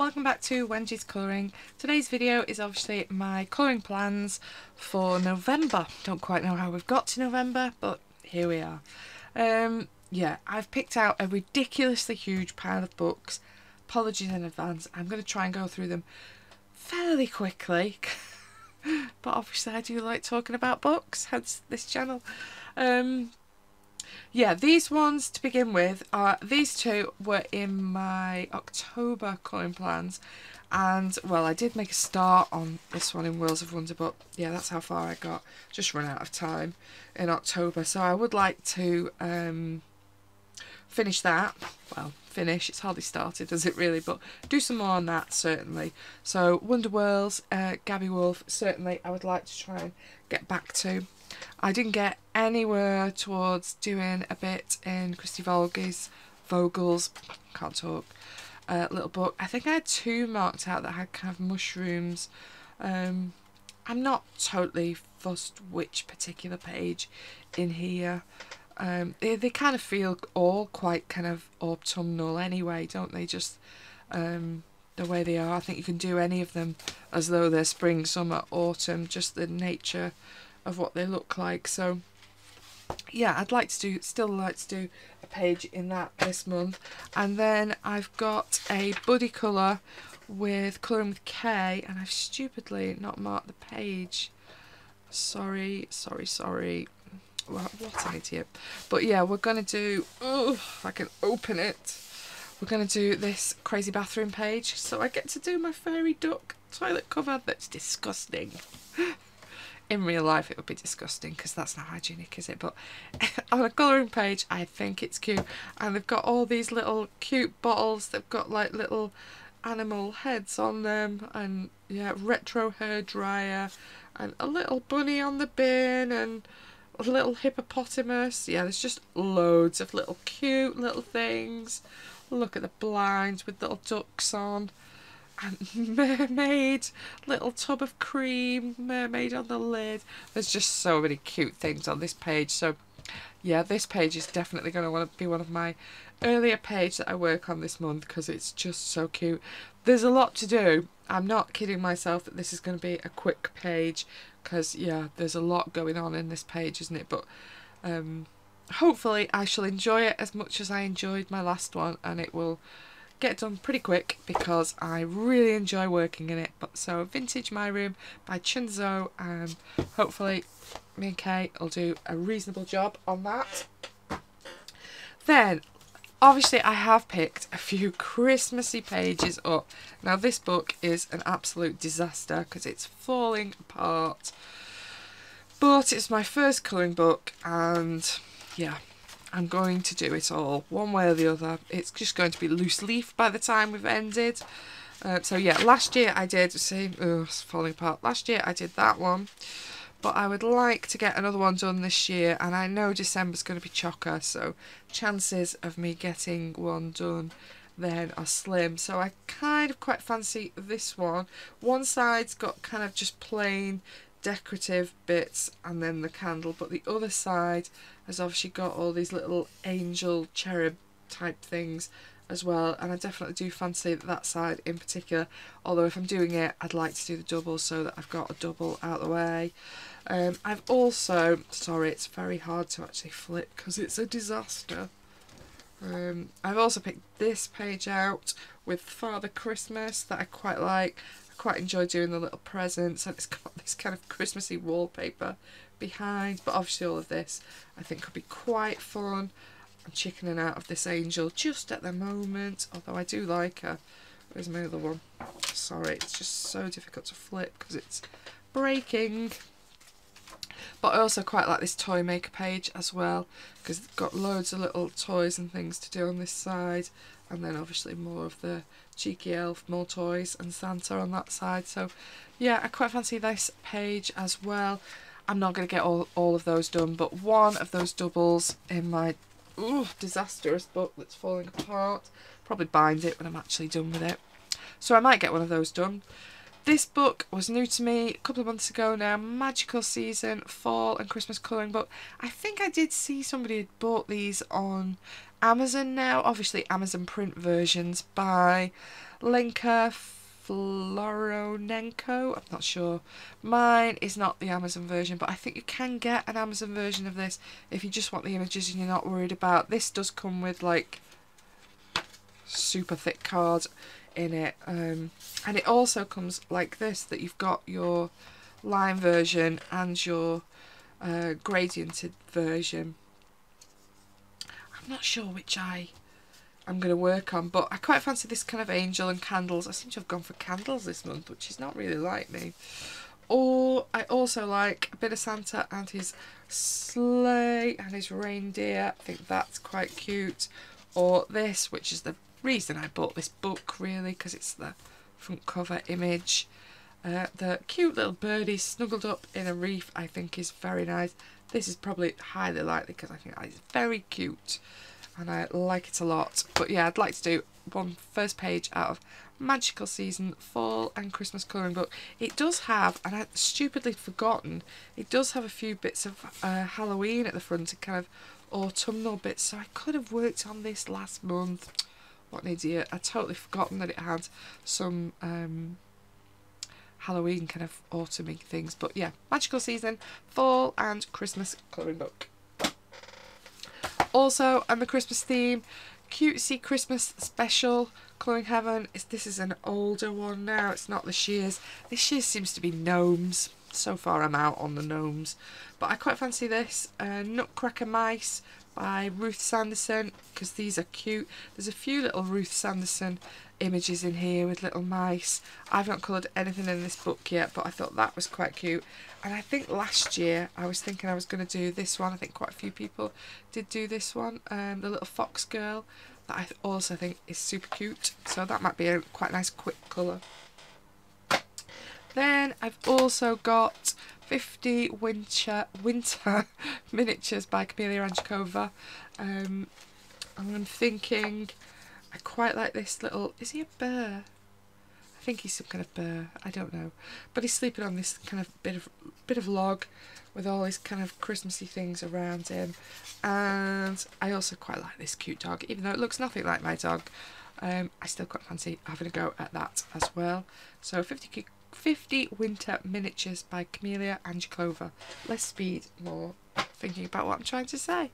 welcome back to Wendy's Colouring. Today's video is obviously my colouring plans for November. Don't quite know how we've got to November, but here we are. Yeah, I've picked out a ridiculously huge pile of books. Apologies in advance. I'm going to try and go through them fairly quickly. But obviously I do like talking about books, hence this channel. Yeah, these ones to begin with are, these two were in my October colouring plans, and well, I did make a start on this one in Worlds of Wonder, but yeah, that's how far I got. Just run out of time in October, so I would like to finish that. Well, finish, it's hardly started, does it really, but do some more on that certainly. So Wonder Worlds, Gabby Wolf, certainly I would like to try and get back to. I didn't get anywhere towards doing a bit in Christy Vogel's, can't talk, little book. I think I had two marked out that had kind of mushrooms. I'm not totally fussed which particular page in here. They kind of feel all quite kind of autumnal anyway, don't they? Just the way they are. I think you can do any of them as though they're spring, summer, autumn, just the nature of what they look like. So yeah, I'd like to do, still like to do a page in that this month. And then I've got a buddy colour with Colouring with K, and I've stupidly not marked the page. Sorry. What an idiot. But yeah, we're going to do, if I can open it, we're going to do this crazy bathroom page. So I get to do my fairy duck toilet cover. That's disgusting. In real life it would be disgusting because that's not hygienic, is it? But on a colouring page I think it's cute. And they've got all these little cute bottles. They've got like little animal heads on them, and yeah, retro hair dryer, and a little bunny on the bin, and a little hippopotamus. Yeah, there's just loads of little cute little things. Look at the blinds with little ducks on. And mermaid, little tub of cream, mermaid on the lid. There's just so many cute things on this page. So yeah, this page is definitely going to want to be one of my earlier pages that I work on this month because it's just so cute. There's a lot to do. I'm not kidding myself that this is going to be a quick page because yeah, there's a lot going on in this page, isn't it? But hopefully I shall enjoy it as much as I enjoyed my last one, and it will get done pretty quick because I really enjoy working in it. But so Vintage My Room by Chunzo, and hopefully me and Kay will do a reasonable job on that. Then obviously I have picked a few Christmassy pages up. Now this book is an absolute disaster because it's falling apart, but it's my first colouring book, and yeah, I'm going to do it all, one way or the other. It's just going to be loose leaf by the time we've ended. So yeah, last year I did, see, it's falling apart. Last year I did that one, but I would like to get another one done this year, and I know December's going to be chocker, so chances of me getting one done then are slim. So I kind of quite fancy this one. One side's got kind of just plain decorative bits and then the candle, but the other side has obviously got all these little angel cherub type things as well, and I definitely do fancy that side in particular, although if I'm doing it I'd like to do the double so that I've got a double out of the way. I've also, sorry, it's very hard to actually flip because it's a disaster. I've also picked this page out with Father Christmas that I quite like. Quite enjoy doing the little presents, and it's got this kind of Christmassy wallpaper behind, but obviously all of this I think could be quite fun. I'm chickening out of this angel just at the moment, although I do like her. Where's my other one? Sorry, it's just so difficult to flip because it's breaking. But I also quite like this toy maker page as well because it's got loads of little toys and things to do on this side, and then obviously more of the cheeky elf, more toys, and Santa on that side. So yeah, I quite fancy this page as well. I'm not going to get all of those done, but one of those doubles in my disastrous book that's falling apart, probably bind it when I'm actually done with it. So I might get one of those done. This book was new to me a couple of months ago now, Magical Season Fall and Christmas Colouring Book. I think I did see somebody had bought these on Amazon now, obviously Amazon print versions by Lenka Floronenko. I'm not sure. Mine is not the Amazon version, but I think you can get an Amazon version of this if you just want the images and you're not worried about. This does come with like super thick card in it, and it also comes like this, that you've got your line version and your gradiented version. I'm not sure which I'm going to work on, but I quite fancy this kind of angel and candles. I seem to have gone for candles this month, which is not really like me. Or I also like a bit of Santa and his sleigh and his reindeer. I think that's quite cute. Or this, which is the reason I bought this book really, because it's the front cover image. The cute little birdies snuggled up in a reef, I think is very nice. This is probably highly likely because I think that is very cute and I like it a lot. But yeah, I'd like to do one first page out of Magical Season Fall and Christmas colouring book. It does have, and I'd stupidly forgotten, it does have a few bits of Halloween at the front and kind of autumnal bits, so I could have worked on this last month. What an idiot. I'd totally forgotten that it had some Halloween kind of autumny things. But yeah, Magical Season, Fall and Christmas colouring book. Also, on the Christmas theme, Cutesy Christmas Special Colouring Heaven. This is an older one now, it's not this year's. This year seems to be gnomes. So far I'm out on the gnomes. But I quite fancy this, Nutcracker Mice by Ruth Sanderson, because these are cute. There's a few little Ruth Sanderson images in here with little mice. I've not coloured anything in this book yet, but I thought that was quite cute. And I think last year I was thinking I was going to do this one. I think quite a few people did do this one, the little fox girl, that I also think is super cute. So that might be a quite nice quick colour. Then I've also got 50 winter miniatures by Camelia Anchikova. And I'm thinking I quite like this little, is he a bear? I think he's some kind of bear, I don't know. But he's sleeping on this kind of bit of log with all these kind of Christmassy things around him. And I also quite like this cute dog, even though it looks nothing like my dog. I still quite fancy having a go at that as well. So 50 winter miniatures by Camelia Anchikova. Less speed, more thinking about what I'm trying to say.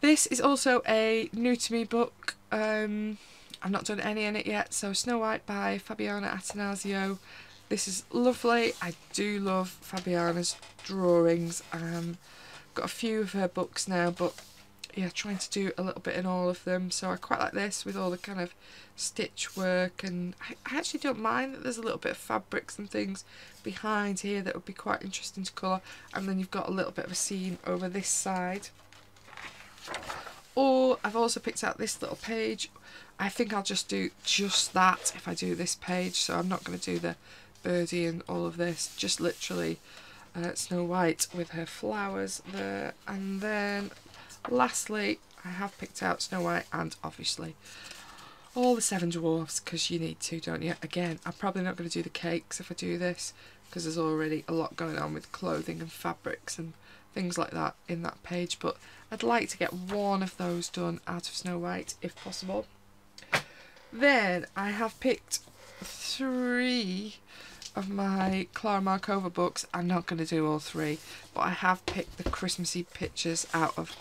This is also a new to me book. I've not done any in it yet. So Snow White by Fabiana Attanasio. This is lovely. I do love Fabiana's drawings. Got a few of her books now, but yeah, trying to do a little bit in all of them. So I quite like this with all the kind of stitch work, and I actually don't mind that there's a little bit of fabrics and things behind here that would be quite interesting to colour. And then you've got a little bit of a scene over this side. Or I've also picked out this little page. I think I'll just do just that if I do this page, so I'm not going to do the birdie and all of this, just literally Snow White with her flowers there. And then lastly I have picked out Snow White and obviously all the 7 dwarfs, because you need to, don't you? Again, I'm probably not going to do the cakes if I do this, because there's already a lot going on with clothing and fabrics and things like that in that page, but I'd like to get one of those done out of Snow White if possible. Then I have picked 3 of my Clara Markova books. I'm not going to do all 3, but I have picked the Christmassy pictures out of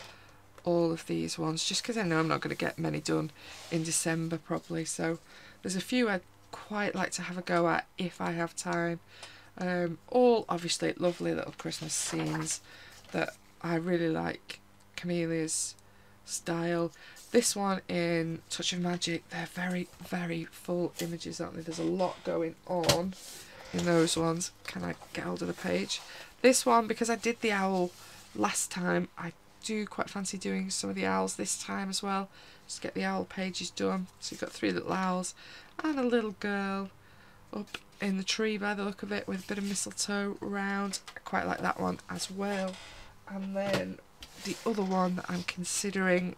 all of these ones, just because I know I'm not going to get many done in December probably. So there's a few I'd quite like to have a go at if I have time. All obviously lovely little Christmas scenes that I really like Camelia's style. This one in Touch of Magic, they're very, very full images, aren't they? There's a lot going on in those ones. Can I get hold of the page? This one, because I did the owl last time, I do quite fancy doing some of the owls this time as well. Just get the owl pages done. So you've got 3 little owls and a little girl up in the tree by the look of it with a bit of mistletoe around. I quite like that one as well. And then the other one that I'm considering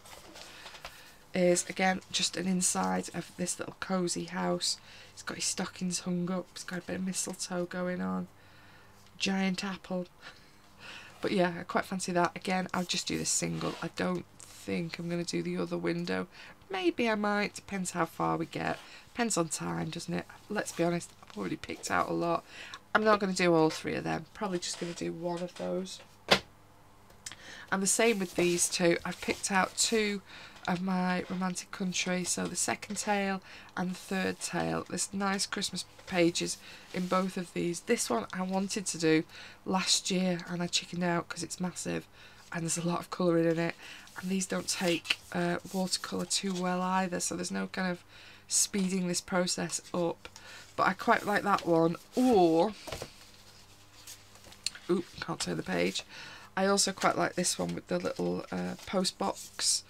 is again just an inside of this little cosy house. It's got his stockings hung up, it's got a bit of mistletoe going on, giant apple. But yeah, I quite fancy that. Again, I'll just do this single. I don't think I'm going to do the other window. Maybe I might, depends how far we get. Depends on time, doesn't it? Let's be honest, I've already picked out a lot. I'm not going to do all 3 of them, probably just going to do one of those. And the same with these 2. I've picked out 2 of my romantic country, so the second tale and the third tale. There's nice Christmas pages in both of these. This one I wanted to do last year and I chickened out because it's massive and there's a lot of colouring in it, and these don't take watercolour too well either, so there's no kind of speeding this process up. But I quite like that one. Or, oop, can't turn the page. I also quite like this one with the little post box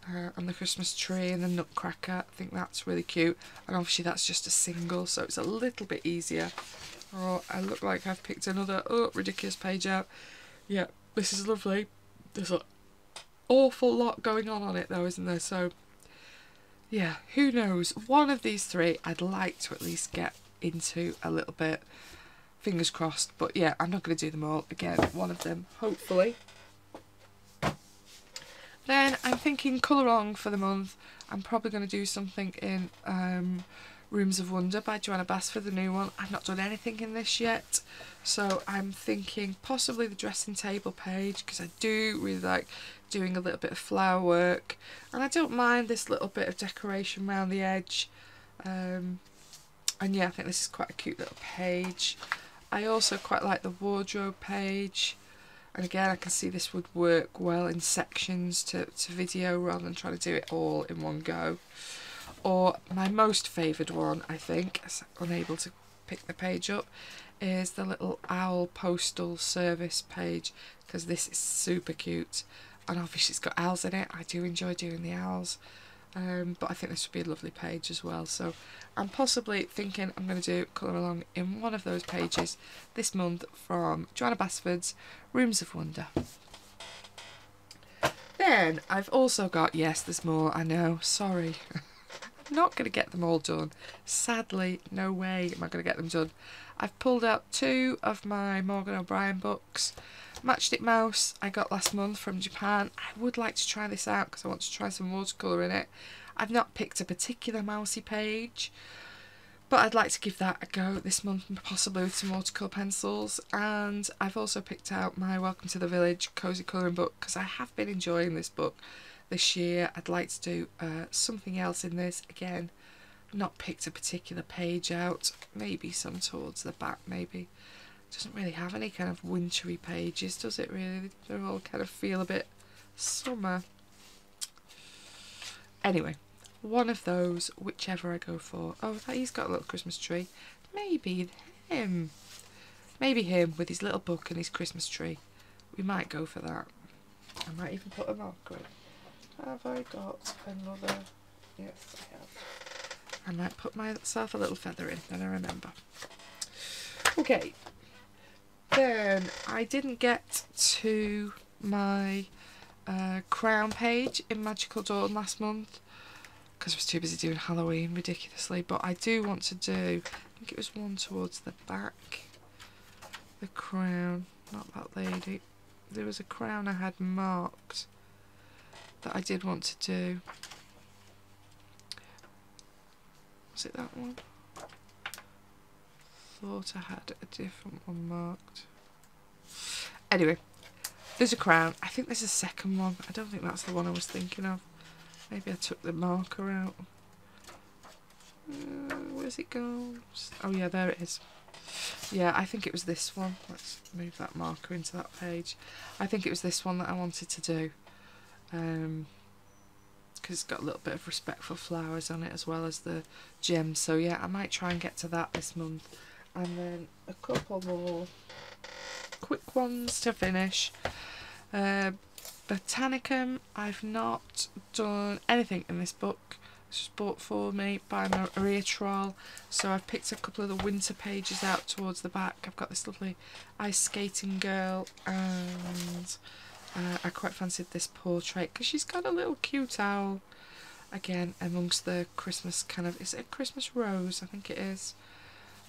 and the Christmas tree and the nutcracker. I think that's really cute, and obviously that's just a single, so it's a little bit easier. Oh, I look like I've picked another ridiculous page out. Yeah, this is lovely. There's an awful lot going on it though, isn't there? So yeah, who knows, one of these 3 I'd like to at least get into a little bit, fingers crossed. But yeah, I'm not going to do them all. Again, one of them hopefully. Then I'm thinking colour along for the month. I'm probably going to do something in Rooms of Wonder by Joanna Basford, the new one. I've not done anything in this yet, so I'm thinking possibly the dressing table page, because I do really like doing a little bit of flower work, and I don't mind this little bit of decoration around the edge. And yeah, I think this is quite a cute little page. I also quite like the wardrobe page. And again, I can see this would work well in sections to video rather than trying to do it all in one go. Or my most favoured one, I think, as I'm unable to pick the page up, is the little owl postal service page, because this is super cute. And obviously it's got owls in it. I do enjoy doing the owls. But I think this would be a lovely page as well. So I'm possibly thinking I'm going to do colour along in one of those pages this month from Joanna Basford's Rooms of Wonder. Then I've also got, yes, there's more, I know, sorry. I'm not going to get them all done. Sadly, no way am I going to get them done. I've pulled out 2 of my Morgan O'Brien books. Matchstick Mouse I got last month from Japan. I would like to try this out because I want to try some watercolour in it. I've not picked a particular mousy page, but I'd like to give that a go this month, possibly with some watercolour pencils. And I've also picked out my Welcome to the Village cozy colouring book because I have been enjoying this book this year. I'd like to do something else in this. Again, not picked a particular page out, maybe some towards the back maybe. Doesn't really have any kind of wintry pages, does it really? They all kind of feel a bit summer. Anyway, one of those, whichever I go for. Oh, he's got a little Christmas tree. Maybe him. Maybe him with his little book and his Christmas tree. We might go for that. I might even put a marker in. Have I got another? Yes, I have. I might put myself a little feather in, then I remember. Okay. Then I didn't get to my crown page in Magical Dawn last month because I was too busy doing Halloween ridiculously, but I do want to do, I think it was one towards the back, the crown, not that lady. There was a crown I had marked that I did want to do. Was it that one? Thought I had a different one marked. Anyway, there's a crown. I think there's a second one. I don't think that's the one I was thinking of. Maybe I took the marker out. Where's it gone? Oh yeah, there it is. Yeah, I think it was this one. Let's move that marker into that page. I think it was this one that I wanted to do. Because it's got a little bit of respectful flowers on it as well as the gems. So yeah, I might try and get to that this month. And then a couple more quick ones to finish. Botanicum, I've not done anything in this book. This was bought for me by Maria Troll, so I've picked a couple of the winter pages out towards the back. I've got this lovely ice skating girl, and I quite fancied this portrait because she's got a little cute owl again amongst the Christmas kind of, is it a Christmas rose? I think it is.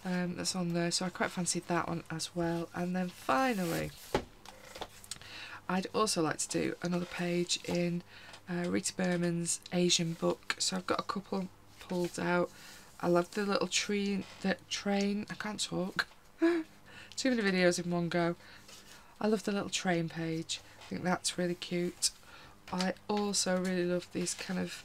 That's on there, so I quite fancied that one as well. And then finally, I'd also like to do another page in Rita Berman's Asian book. So I've got a couple pulled out. I love the little train, I can't talk. Too many videos in one go. I love the little train page. I think that's really cute. I also really love these kind of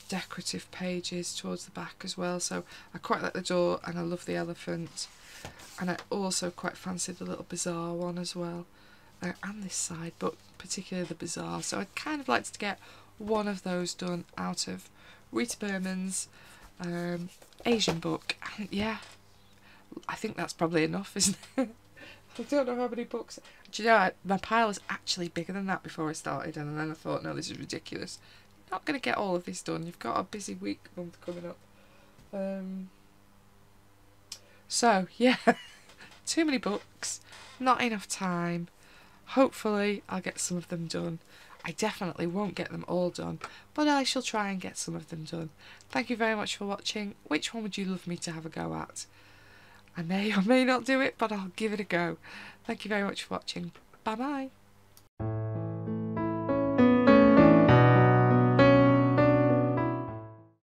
decorative pages towards the back as well. So I quite like the door, and I love the elephant. And I also quite fancy the little bazaar one as well. And this side, but particularly the bazaar. So I'd kind of like to get one of those done out of Rita Berman's Asian book. And yeah, I think that's probably enough, isn't it? I don't know how many books. Do you know, my pile was actually bigger than that before I started, and then I thought, no, this is ridiculous. Not going to get all of this done. You've got a busy month coming up. So, yeah, too many books, not enough time. Hopefully I'll get some of them done. I definitely won't get them all done, but I shall try and get some of them done. Thank you very much for watching. Which one would you love me to have a go at? I may or may not do it, but I'll give it a go. Thank you very much for watching. Bye bye.